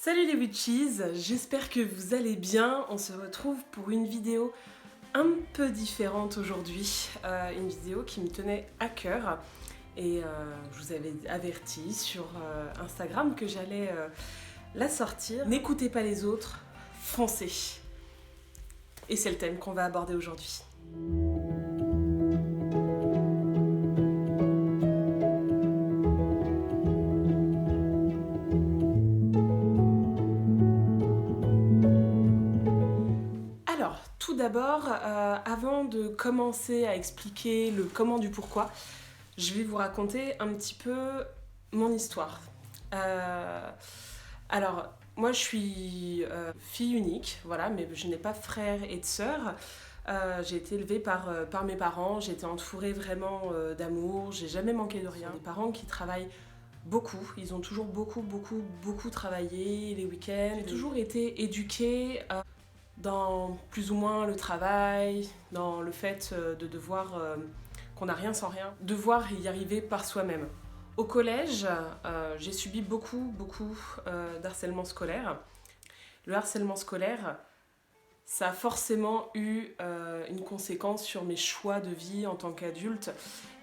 Salut les witches, j'espère que vous allez bien. On se retrouve pour une vidéo un peu différente aujourd'hui, une vidéo qui me tenait à cœur et je vous avais averti sur Instagram que j'allais la sortir. N'écoutez pas les autres, foncez. Et c'est le thème qu'on va aborder aujourd'hui. Alors, tout d'abord, avant de commencer à expliquer le comment du pourquoi, je vais vous raconter un petit peu mon histoire. Alors, moi je suis fille unique, voilà, mais je n'ai pas de frères et de sœurs. J'ai été élevée par mes parents, j'ai été entourée vraiment d'amour, j'ai jamais manqué de rien. Des parents qui travaillent beaucoup, ils ont toujours beaucoup travaillé les week-ends. J'ai toujours été éduquée dans plus ou moins le travail, dans le fait de devoir, qu'on n'a rien sans rien, devoir y arriver par soi-même. Au collège, j'ai subi beaucoup d'harcèlement scolaire. Le harcèlement scolaire, ça a forcément eu une conséquence sur mes choix de vie en tant qu'adulte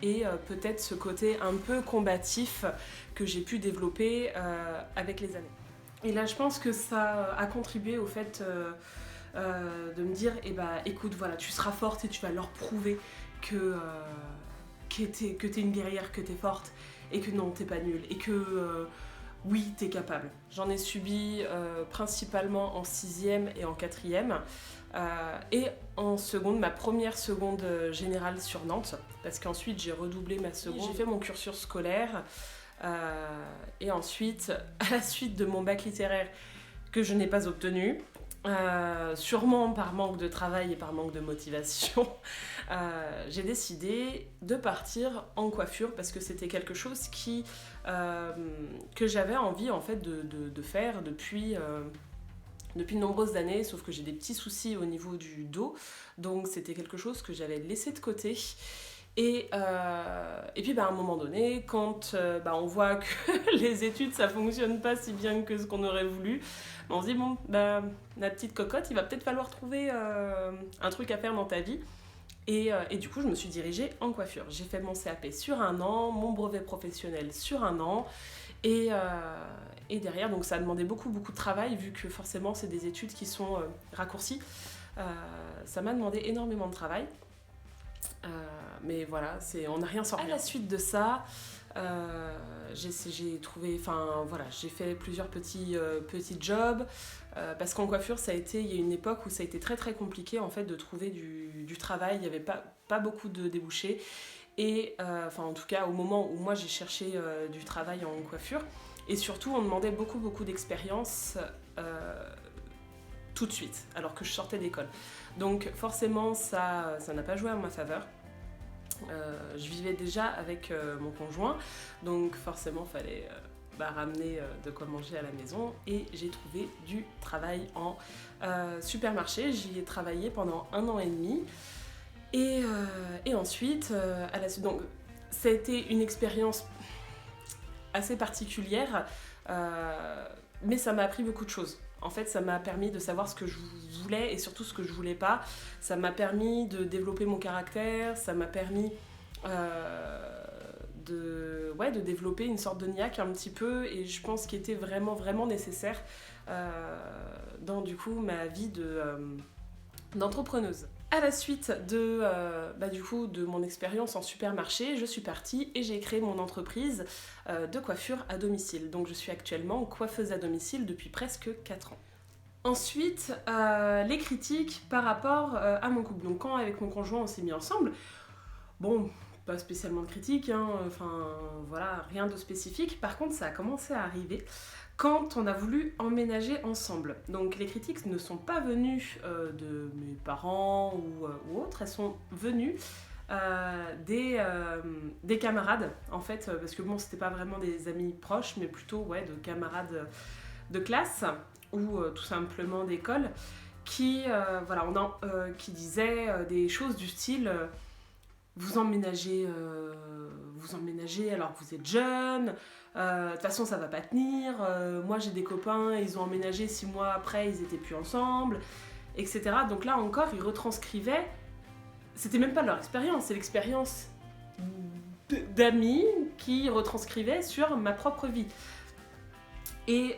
et peut-être ce côté un peu combatif que j'ai pu développer avec les années. Et là, je pense que ça a contribué au fait de me dire, écoute, voilà, tu seras forte et tu vas leur prouver que t'es une guerrière, que t'es forte et que non, t'es pas nulle et que oui, t'es capable. J'en ai subi principalement en 6e et en 4e et en seconde, ma première seconde générale sur Nantes, parce qu'ensuite j'ai redoublé ma seconde. J'ai fait mon cursus scolaire et ensuite, à la suite de mon bac littéraire que je n'ai pas obtenu, sûrement par manque de travail et par manque de motivation, j'ai décidé de partir en coiffure parce que c'était quelque chose que j'avais envie en fait de faire depuis de nombreuses années, sauf que j'ai des petits soucis au niveau du dos, donc c'était quelque chose que j'avais laissé de côté. Et puis à un moment donné, quand on voit que les études ça fonctionne pas si bien que ce qu'on aurait voulu, on se dit bon, la petite cocotte, il va peut-être falloir trouver un truc à faire dans ta vie. Et du coup, je me suis dirigée en coiffure. J'ai fait mon CAP sur 1 an, mon brevet professionnel sur 1 an. Et derrière, donc ça a demandé beaucoup de travail, vu que forcément, c'est des études qui sont raccourcies. Ça m'a demandé énormément de travail. Mais voilà, on n'a rien sans rien. À la suite de ça, j'ai trouvé, j'ai fait plusieurs petits jobs parce qu'en coiffure, il y a une époque où ça a été très compliqué en fait de trouver du travail. Il n'y avait pas beaucoup de débouchés et en tout cas au moment où moi j'ai cherché du travail en coiffure, et surtout on demandait beaucoup d'expérience tout de suite alors que je sortais d'école. Donc forcément ça n'a pas joué en ma faveur. Je vivais déjà avec mon conjoint, donc forcément il fallait ramener de quoi manger à la maison, et j'ai trouvé du travail en supermarché. J'y ai travaillé pendant 1 an et demi et ensuite à la suite, donc ça a été une expérience assez particulière, mais ça m'a appris beaucoup de choses. En fait, ça m'a permis de savoir ce que je voulais et surtout ce que je voulais pas. Ça m'a permis de développer mon caractère, ça m'a permis de développer une sorte de niaque un petit peu, et je pense qu'il était vraiment nécessaire dans du coup ma vie d'entrepreneuse. À la suite de mon expérience en supermarché, je suis partie et j'ai créé mon entreprise de coiffure à domicile. Donc je suis actuellement coiffeuse à domicile depuis presque 4 ans. Ensuite, les critiques par rapport à mon couple. Donc quand avec mon conjoint on s'est mis ensemble, bon, pas spécialement de critiques, rien de spécifique. Par contre, ça a commencé à arriver quand on a voulu emménager ensemble. Donc les critiques ne sont pas venues de mes parents ou autres, elles sont venues des camarades, en fait, parce que bon, c'était pas vraiment des amis proches, mais plutôt de camarades de classe ou tout simplement d'école, qui disaient des choses du style vous emménagez, alors que vous êtes jeune, de toute façon ça va pas tenir, moi j'ai des copains, ils ont emménagé 6 mois après, ils étaient plus ensemble, etc. Donc là encore, ils retranscrivaient, c'était même pas leur expérience, c'est l'expérience d'amis qui retranscrivaient sur ma propre vie. Et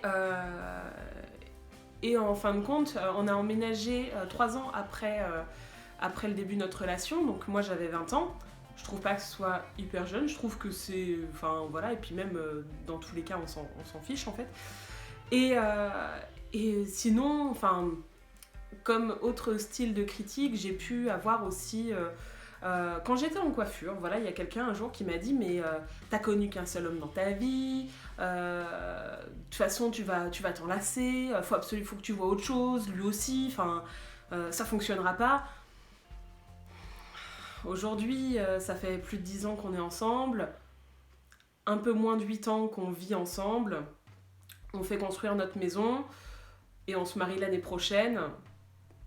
en fin de compte, on a emménagé 3 ans après le début de notre relation, donc moi j'avais 20 ans. Je trouve pas que ce soit hyper jeune, je trouve que c'est... Enfin voilà, et puis même dans tous les cas on s'en fiche en fait. Et sinon, enfin, comme autre style de critique, j'ai pu avoir aussi... quand j'étais en coiffure, voilà, il y a quelqu'un un jour qui m'a dit mais t'as connu qu'un seul homme dans ta vie, de toute façon tu vas t'en lasser, faut que tu vois autre chose, lui aussi, enfin ça fonctionnera pas. Aujourd'hui, ça fait plus de 10 ans qu'on est ensemble, un peu moins de 8 ans qu'on vit ensemble, on fait construire notre maison et on se marie l'année prochaine.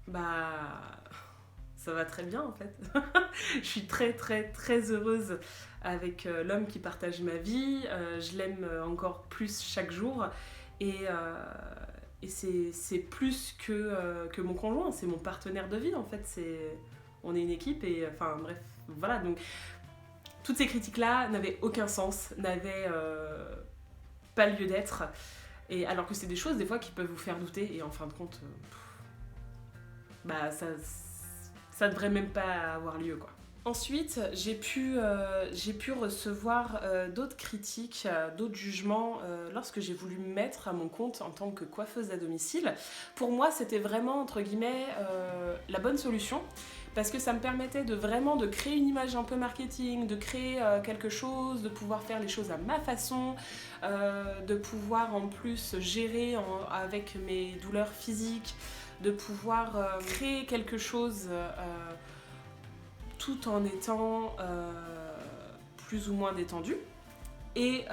Bah, ça va très bien en fait. Je suis très très très heureuse avec l'homme qui partage ma vie, je l'aime encore plus chaque jour et c'est plus que mon conjoint, c'est mon partenaire de vie en fait, on est une équipe et enfin bref, voilà, donc toutes ces critiques-là n'avaient aucun sens, n'avaient pas lieu d'être, et alors que c'est des choses des fois qui peuvent vous faire douter et en fin de compte, bah ça devrait même pas avoir lieu quoi. Ensuite, j'ai pu recevoir d'autres critiques, d'autres jugements lorsque j'ai voulu me mettre à mon compte en tant que coiffeuse à domicile. Pour moi, c'était vraiment, entre guillemets, la bonne solution parce que ça me permettait de créer une image un peu marketing, de créer quelque chose, de pouvoir faire les choses à ma façon, de pouvoir en plus gérer avec mes douleurs physiques, de pouvoir créer quelque chose... tout en étant plus ou moins détendu. Et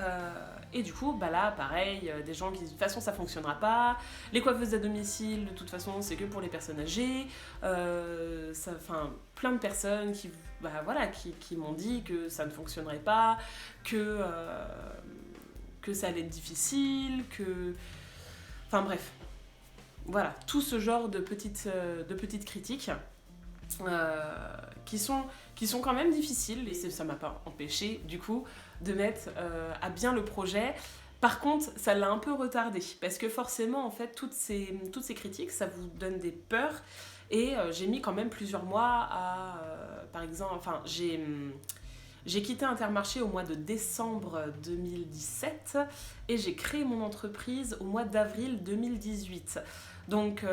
du coup, bah là, pareil, des gens qui disent de toute façon ça fonctionnera pas, les coiffeuses à domicile, de toute façon c'est que pour les personnes âgées, plein de personnes qui m'ont dit que ça ne fonctionnerait pas, que ça allait être difficile, enfin bref, voilà, tout ce genre de petites critiques. Qui sont quand même difficiles et ça m'a pas empêché du coup de mettre à bien le projet. Par contre, ça l'a un peu retardé parce que forcément en fait toutes ces critiques ça vous donne des peurs et j'ai mis quand même plusieurs mois à par exemple, enfin j'ai quitté Intermarché au mois de décembre 2017 et j'ai créé mon entreprise au mois d'avril 2018. Donc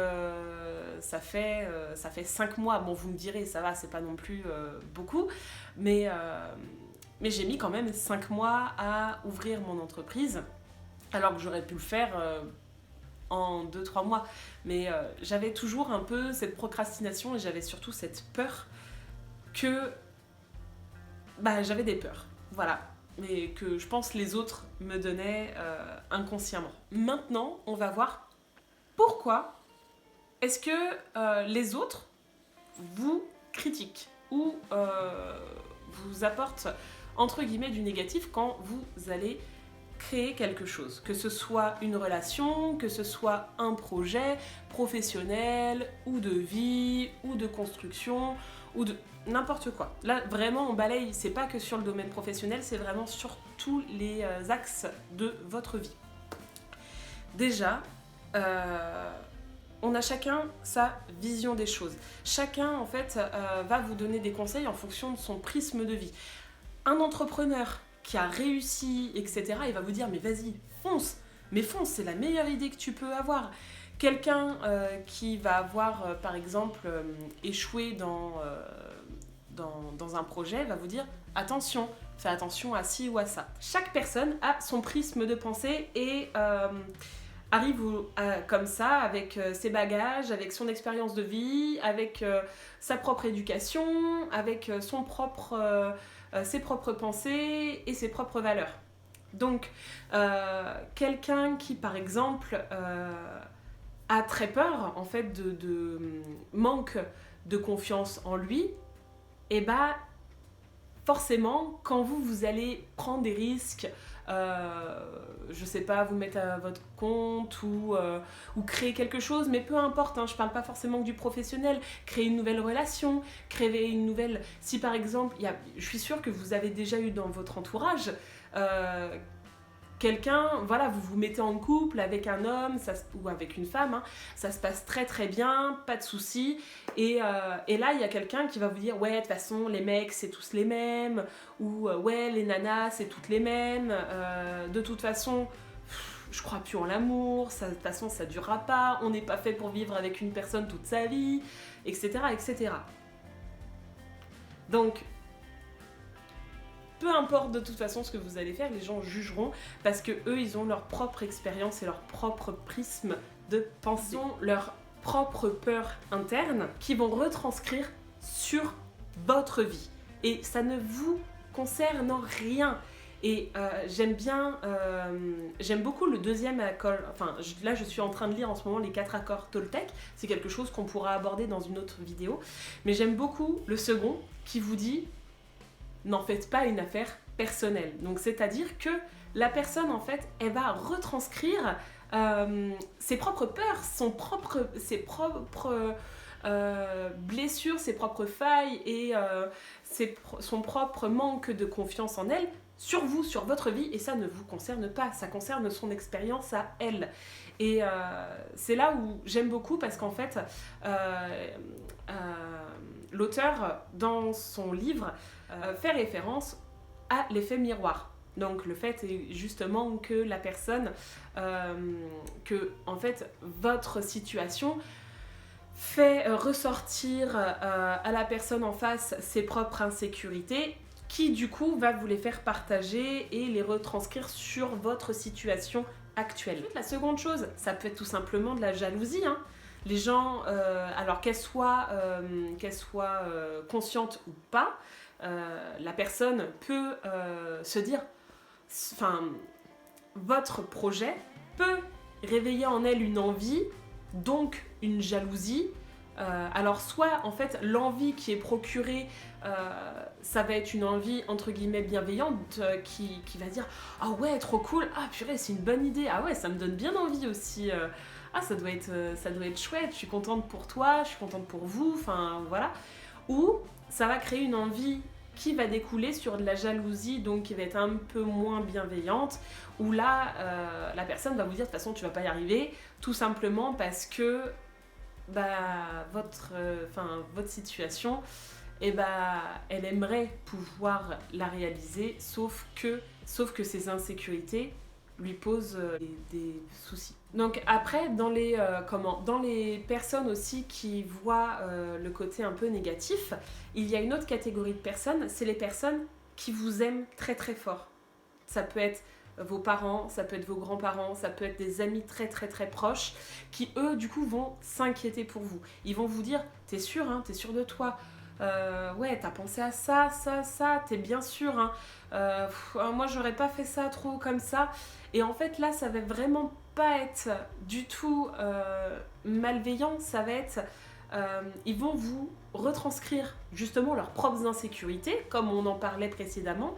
ça fait 5 mois, bon vous me direz ça va, c'est pas non plus beaucoup, mais j'ai mis quand même 5 mois à ouvrir mon entreprise, alors que j'aurais pu le faire en 2-3 mois. Mais j'avais toujours un peu cette procrastination et j'avais surtout cette peur que... Bah j'avais des peurs, voilà, mais que je pense les autres me donnaient inconsciemment. Maintenant, on va voir pourquoi est-ce que les autres vous critiquent ou vous apportent entre guillemets du négatif quand vous allez créer quelque chose, que ce soit une relation, que ce soit un projet professionnel ou de vie ou de construction ou de n'importe quoi. Là vraiment on balaye, c'est pas que sur le domaine professionnel, c'est vraiment sur tous les axes de votre vie. Déjà, on a chacun sa vision des choses. Chacun, en fait, va vous donner des conseils en fonction de son prisme de vie. Un entrepreneur qui a réussi, etc., il va vous dire « mais vas-y, fonce !» Mais fonce, c'est la meilleure idée que tu peux avoir. Quelqu'un qui va avoir, par exemple, échoué dans un projet va vous dire « attention, fais attention à ci ou à ça ». Chaque personne a son prisme de pensée et... arrive comme ça, avec ses bagages, avec son expérience de vie, avec sa propre éducation, avec ses propres pensées et ses propres valeurs. Donc, quelqu'un qui, par exemple, a très peur, en fait, de manque de confiance en lui, eh ben, forcément, quand vous allez prendre des risques, je sais pas, vous mettre à votre compte ou créer quelque chose, mais peu importe, hein, je parle pas forcément que du professionnel, créer une nouvelle relation, créer une nouvelle... Si par exemple, je suis sûre que vous avez déjà eu dans votre entourage quelqu'un, voilà, vous vous mettez en couple avec un homme ou avec une femme, hein, ça se passe très très bien, pas de soucis, et là il y a quelqu'un qui va vous dire ouais de toute façon les mecs c'est tous les mêmes, ou ouais les nanas c'est toutes les mêmes, de toute façon je crois plus en l'amour, de toute façon ça durera pas, on n'est pas fait pour vivre avec une personne toute sa vie, etc. etc. Donc peu importe de toute façon ce que vous allez faire, les gens jugeront parce que eux, ils ont leur propre expérience et leur propre prisme de pensée. Ils ont leur propre peur interne qui vont retranscrire sur votre vie. Et ça ne vous concerne en rien. Et j'aime beaucoup le deuxième accord, là je suis en train de lire en ce moment les 4 accords Toltec, c'est quelque chose qu'on pourra aborder dans une autre vidéo, mais j'aime beaucoup le second qui vous dit n'en faites pas une affaire personnelle. Donc c'est-à-dire que la personne en fait, elle va retranscrire ses propres peurs, ses propres blessures, ses propres failles et son propre manque de confiance en elle sur vous, sur votre vie, et ça ne vous concerne pas, ça concerne son expérience à elle. Et c'est là où j'aime beaucoup parce qu'en fait, l'auteur, dans son livre, fait référence à l'effet miroir. Donc le fait est justement que la personne, que en fait votre situation fait ressortir à la personne en face ses propres insécurités, qui du coup va vous les faire partager et les retranscrire sur votre situation actuelle. La seconde chose, ça peut être tout simplement de la jalousie, hein. Les gens, alors qu'elles soient conscientes ou pas, la personne peut se dire, votre projet peut réveiller en elle une envie, donc une jalousie. Alors soit en fait l'envie qui est procurée, ça va être une envie entre guillemets bienveillante qui va dire ah ouais trop cool, ah purée c'est une bonne idée, ah ouais ça me donne bien envie aussi, ah ça doit être chouette, je suis contente pour toi, je suis contente pour vous, enfin voilà. Ou ça va créer une envie qui va découler sur de la jalousie, donc qui va être un peu moins bienveillante, où là la personne va vous dire de toute façon tu vas pas y arriver, tout simplement parce que votre situation, elle aimerait pouvoir la réaliser, sauf que ses insécurités lui posent des soucis. Donc après, dans les personnes aussi qui voient le côté un peu négatif, il y a une autre catégorie de personnes, c'est les personnes qui vous aiment très très fort. Ça peut être vos parents, ça peut être vos grands-parents, ça peut être des amis très très très proches qui eux du coup vont s'inquiéter pour vous. Ils vont vous dire t'es sûr de toi, ouais t'as pensé à ça, t'es bien sûr, hein. Moi j'aurais pas fait ça trop comme ça. Et en fait là ça va vraiment pas être du tout malveillant, ça va être ils vont vous retranscrire justement leurs propres insécurités, comme on en parlait précédemment.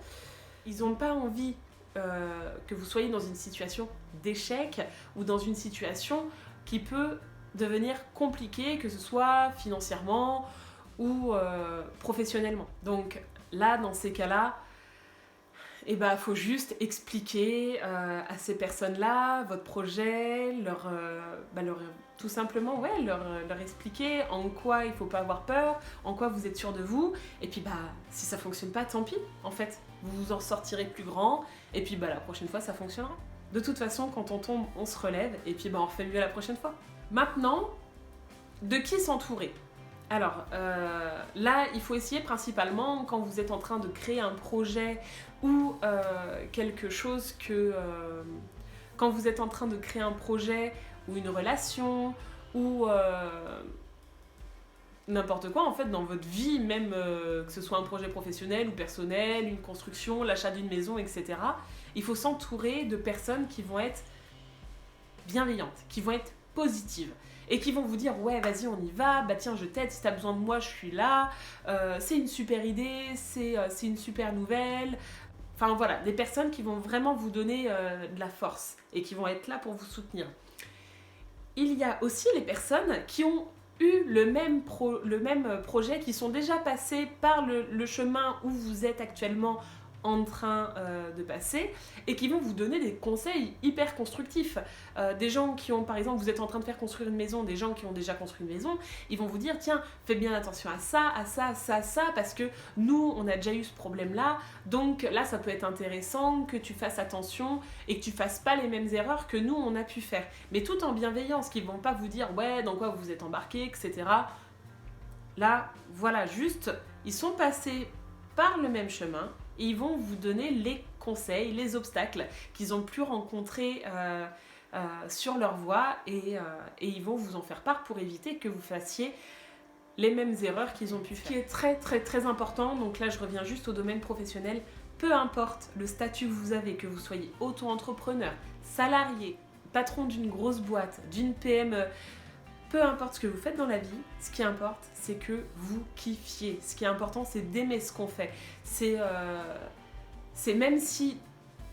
Ils n'ont pas envie que vous soyez dans une situation d'échec ou dans une situation qui peut devenir compliquée, que ce soit financièrement ou professionnellement. Donc là, dans ces cas-là, faut juste expliquer à ces personnes-là votre projet, tout simplement leur expliquer en quoi il ne faut pas avoir peur, en quoi vous êtes sûr de vous, et puis si ça ne fonctionne pas, tant pis, en fait, vous vous en sortirez plus grand, et puis la prochaine fois ça fonctionnera. De toute façon, quand on tombe, on se relève, et puis on refait mieux la prochaine fois. Maintenant, de qui s'entourer ? Alors là, il faut essayer principalement quand vous êtes en train de créer un projet ou quelque chose quand vous êtes en train de créer un projet ou une relation ou n'importe quoi en fait dans votre vie, même que ce soit un projet professionnel ou personnel, une construction, l'achat d'une maison, etc. Il faut s'entourer de personnes qui vont être bienveillantes, qui vont être positives et qui vont vous dire ouais vas-y on y va, bah tiens je t'aide, si t'as besoin de moi je suis là, c'est une super idée, c'est une super nouvelle. Enfin voilà, des personnes qui vont vraiment vous donner de la force et qui vont être là pour vous soutenir. Il y a aussi les personnes qui ont eu le même projet, qui sont déjà passées par le chemin où vous êtes actuellement en train de passer et qui vont vous donner des conseils hyper constructifs. Des gens qui ont, par exemple, vous êtes en train de faire construire une maison, des gens qui ont déjà construit une maison, ils vont vous dire tiens, fais bien attention à ça, à ça, à ça, à ça, parce que nous, on a déjà eu ce problème-là, donc là, ça peut être intéressant que tu fasses attention et que tu fasses pas les mêmes erreurs que nous, on a pu faire. Mais tout en bienveillance, qu'ils vont pas vous dire ouais, dans quoi vous êtes embarqué, etc. Là, voilà, juste, ils sont passés par le même chemin, et ils vont vous donner les conseils, les obstacles qu'ils ont pu rencontrer sur leur voie et ils vont vous en faire part pour éviter que vous fassiez les mêmes erreurs qu'ils ont pu faire. Ce qui est très très très important, donc là je reviens juste au domaine professionnel, peu importe le statut que vous avez, que vous soyez auto-entrepreneur, salarié, patron d'une grosse boîte, d'une PME, peu importe ce que vous faites dans la vie, ce qui importe, c'est que vous kiffiez. Ce qui est important, c'est d'aimer ce qu'on fait. C'est même si...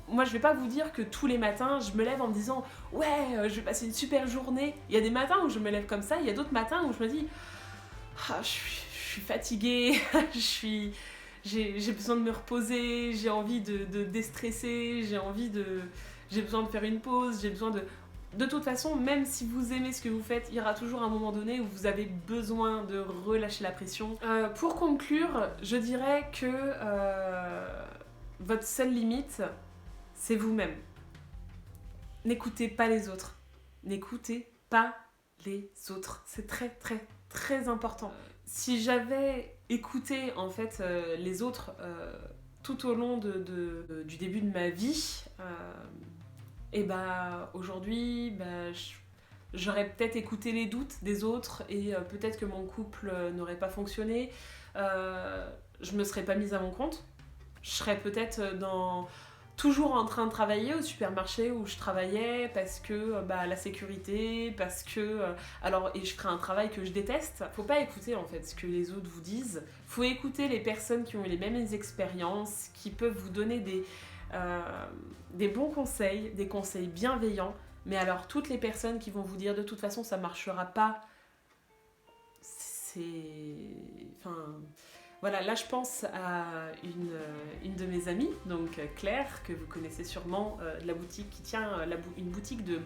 Moi, je vais pas vous dire que tous les matins, je me lève en me disant « Ouais, je vais passer une super journée ». Il y a des matins où je me lève comme ça, il y a d'autres matins où je me dis « Ah, je suis fatiguée, j'ai besoin de me reposer, j'ai envie de déstresser, j'ai besoin de faire une pause, j'ai besoin de... » De toute façon, même si vous aimez ce que vous faites, il y aura toujours un moment donné où vous avez besoin de relâcher la pression. Pour conclure, je dirais que votre seule limite, c'est vous-même. N'écoutez pas les autres. N'écoutez pas les autres. C'est très très très important. Si j'avais écouté en fait les autres tout au long du début de ma vie, et bah aujourd'hui, j'aurais peut-être écouté les doutes des autres et peut-être que mon couple n'aurait pas fonctionné. Je me serais pas mise à mon compte. Je serais peut-être toujours en train de travailler au supermarché où je travaillais parce que la sécurité, parce que... et je ferais un travail que je déteste. Faut pas écouter en fait ce que les autres vous disent. Faut écouter les personnes qui ont eu les mêmes expériences, qui peuvent vous donner des bons conseils, des conseils bienveillants, mais alors toutes les personnes qui vont vous dire de toute façon ça marchera pas, enfin voilà, là je pense à une de mes amies, donc Claire, que vous connaissez sûrement, de la boutique qui tient une boutique de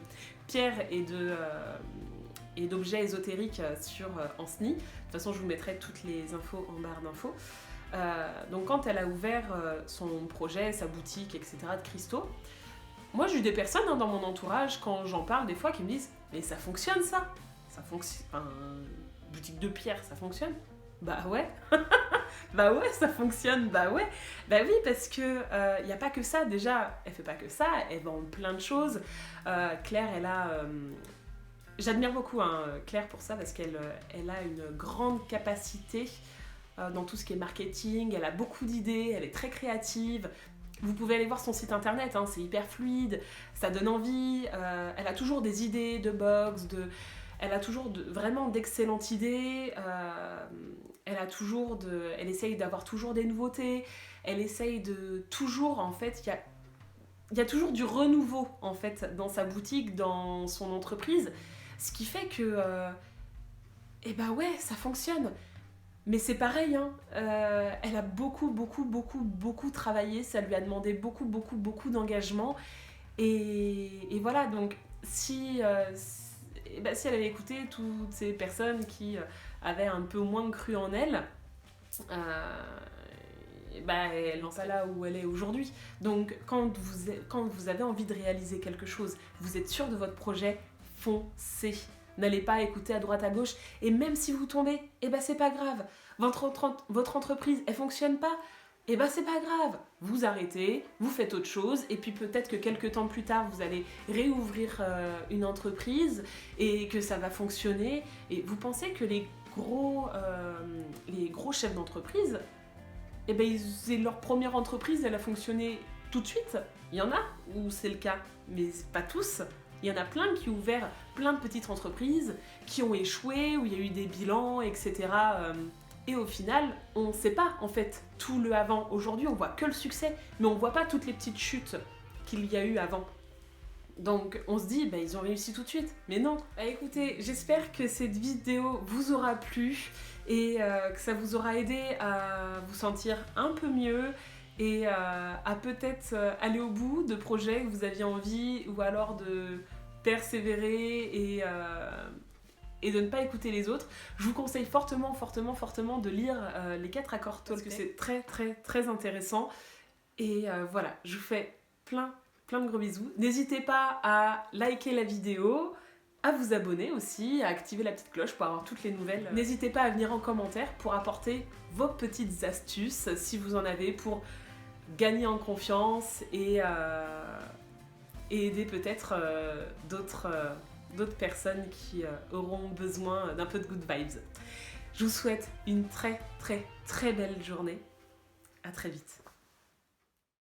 pierres et d'objets ésotériques sur Ancenis. De toute façon je vous mettrai toutes les infos en barre d'infos. Donc quand elle a ouvert son projet, sa boutique, etc. de cristaux, moi j'ai eu des personnes dans mon entourage, quand j'en parle des fois, qui me disent « Mais ça fonctionne ça, enfin, boutique de pierre, ça fonctionne ?» Bah ouais, bah ouais, ça fonctionne, bah ouais. Bah oui, parce que y a pas que ça, déjà, elle fait pas que ça, elle vend plein de choses. Claire, elle a... J'admire beaucoup Claire pour ça, parce qu'elle a une grande capacité dans tout ce qui est marketing, elle a beaucoup d'idées, elle est très créative. Vous pouvez aller voir son site internet, c'est hyper fluide, ça donne envie, elle a toujours des idées de box, elle a toujours vraiment d'excellentes idées, elle essaye d'avoir toujours des nouveautés, elle essaye de toujours, en fait, il y a toujours du renouveau, en fait, dans sa boutique, dans son entreprise, ce qui fait que, ouais, ça fonctionne. Mais c'est pareil, elle a beaucoup travaillé, ça lui a demandé beaucoup d'engagement. Et voilà, donc si elle avait écouté toutes ces personnes qui avaient un peu moins cru en elle, elle en est là où elle est aujourd'hui. Donc quand vous avez envie de réaliser quelque chose, vous êtes sûr de votre projet, foncez. N'allez pas écouter à droite à gauche, et même si vous tombez, c'est pas grave. Votre entreprise, elle fonctionne pas, c'est pas grave. Vous arrêtez, vous faites autre chose, et puis peut-être que quelques temps plus tard, vous allez réouvrir une entreprise, et que ça va fonctionner. Et vous pensez que les gros chefs d'entreprise, leur première entreprise, elle a fonctionné tout de suite? Il y en a où c'est le cas, mais pas tous. Il y en a plein qui ont ouvert plein de petites entreprises, qui ont échoué, où il y a eu des bilans, etc. Et au final, on ne sait pas en fait tout le avant. Aujourd'hui, on voit que le succès, mais on ne voit pas toutes les petites chutes qu'il y a eu avant. Donc on se dit, ils ont réussi tout de suite. Mais non. Écoutez, j'espère que cette vidéo vous aura plu et que ça vous aura aidé à vous sentir un peu mieux et à peut-être aller au bout de projets que vous aviez envie ou alors de persévérer et de ne pas écouter les autres. Je vous conseille fortement de lire les 4 accords Toltec parce que c'est très très très intéressant. Et voilà, je vous fais plein de gros bisous. N'hésitez pas à liker la vidéo, à vous abonner aussi, à activer la petite cloche pour avoir toutes les nouvelles. N'hésitez pas à venir en commentaire pour apporter vos petites astuces, si vous en avez, pour gagner en confiance et aider peut-être d'autres personnes qui auront besoin d'un peu de good vibes. Je vous souhaite une très très très belle journée. À très vite.